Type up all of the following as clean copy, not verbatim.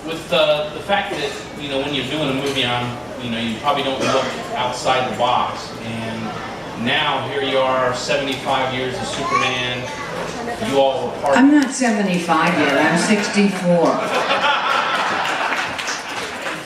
with the fact that, you know, when you're doing a movie on, you know, you probably don't look outside the box, and now here you are, 75 years of Superman. You all were part. I'm not 75 yet. I'm 64.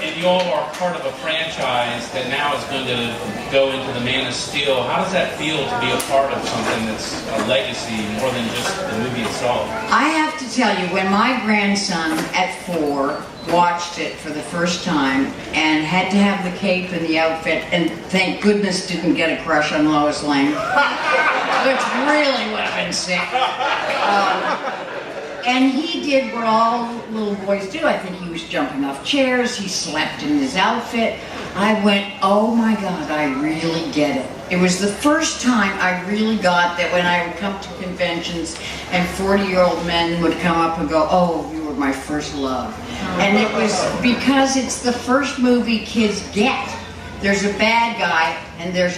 And you all are part of a franchise that now is going to go into the Man of Steel. How does that feel to be a part of something that's a legacy more than just the movie itself? I have to tell you, when my grandson at 4 watched it for the first time and had to have the cape and the outfit, and thank goodness didn't get a crush on Lois Lane, which really would have been sick. And he did what all little boys do. I think he was jumping off chairs, he slept in his outfit. I went, oh my God, I really get it. It was the first time I really got that when I would come to conventions and 40-year-old men would come up and go, oh, you were my first love. And it was because it's the first movie kids get. There's a bad guy and there's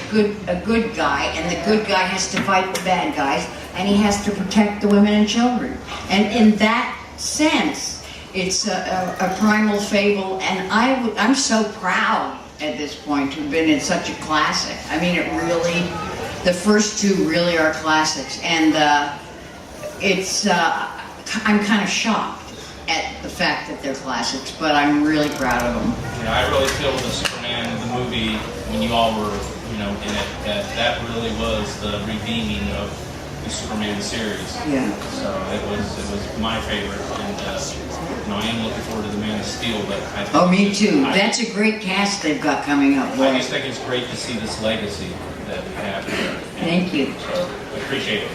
a good guy, and the good guy has to fight the bad guys, and he has to protect the women and children. And in that sense, it's a primal fable, and I'm so proud at this point to have been in such a classic. I mean, it really, the first two really are classics, and I'm kind of shocked at the fact that they're classics, but I'm really proud of them. Yeah, I really feel the Superman, the movie, when you all were, you know, in it, that really was the redeeming of the Superman series. Yeah. So it was my favorite, and you know, I am looking forward to the Man of Steel. But I think me too. That's a great cast they've got coming up. I just think it's great to see this legacy that we have here. Thank you. So I appreciate it.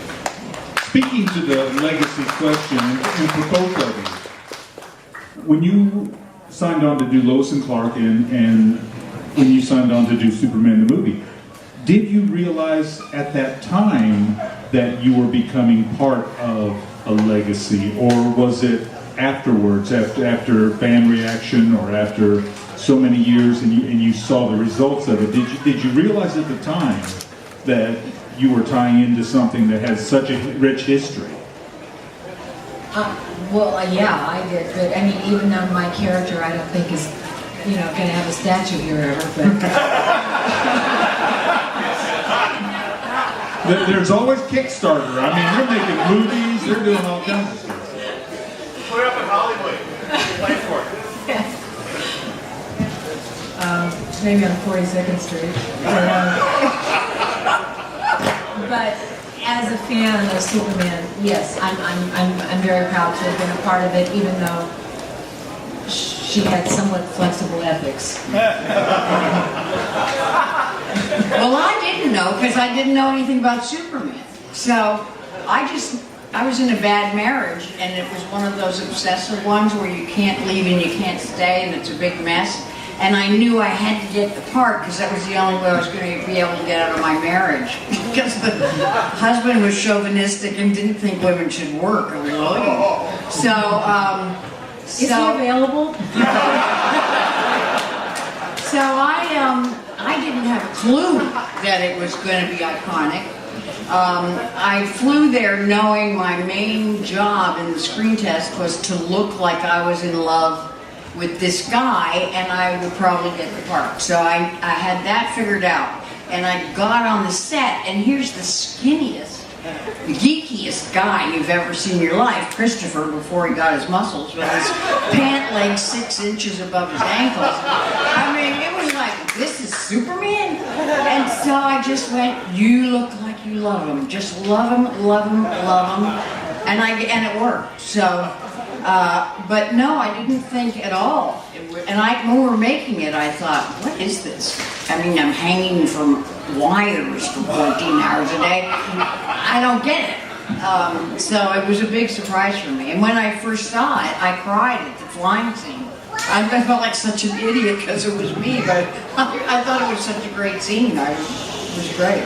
Speaking to the legacy question, and for both of you, when you signed on to do Lois and Clark and when you signed on to do Superman the movie, did you realize at that time that you were becoming part of a legacy, or was it afterwards, after fan reaction or after so many years and you saw the results of it? Did you realize at the time that you were tying into something that has such a rich history? Yeah, I did, but I mean, even though my character I don't think is, you know, going to have a statue here ever, but there's always Kickstarter. I mean, they're making movies, they're doing all kinds of stuff. Put it up in Hollywood. Play for it. Maybe on 42nd Street. But as a fan of Superman, yes, I'm very proud to have been a part of it, even though she had somewhat flexible ethics. Well, I didn't know, because I didn't know anything about Superman. So I was in a bad marriage, and it was one of those obsessive ones where you can't leave and you can't stay, and it's a big mess. And I knew I had to get the part because that was the only way I was going to be able to get out of my marriage. Because the husband was chauvinistic and didn't think women should work. I was like, oh. Is he available? So I didn't have a clue that it was going to be iconic. I flew there knowing my main job in the screen test was to look like I was in love with this guy, and I would probably get the part. So I had that figured out, and I got on the set, and here's the skinniest, geekiest guy you've ever seen in your life, Christopher, before he got his muscles, with his pant legs 6 inches above his ankles. I mean, it was like, this is Superman? And so I just went, you look like you love him. Just love him, love him, love him. And it worked. So, but no, I didn't think at all. And when we were making it, I thought, what is this? I mean, I'm hanging from wires for 14 hours a day. I don't get it. So it was a big surprise for me. And when I first saw it, I cried at the flying scene. I felt like such an idiot because it was me, but I thought it was such a great scene. It was great.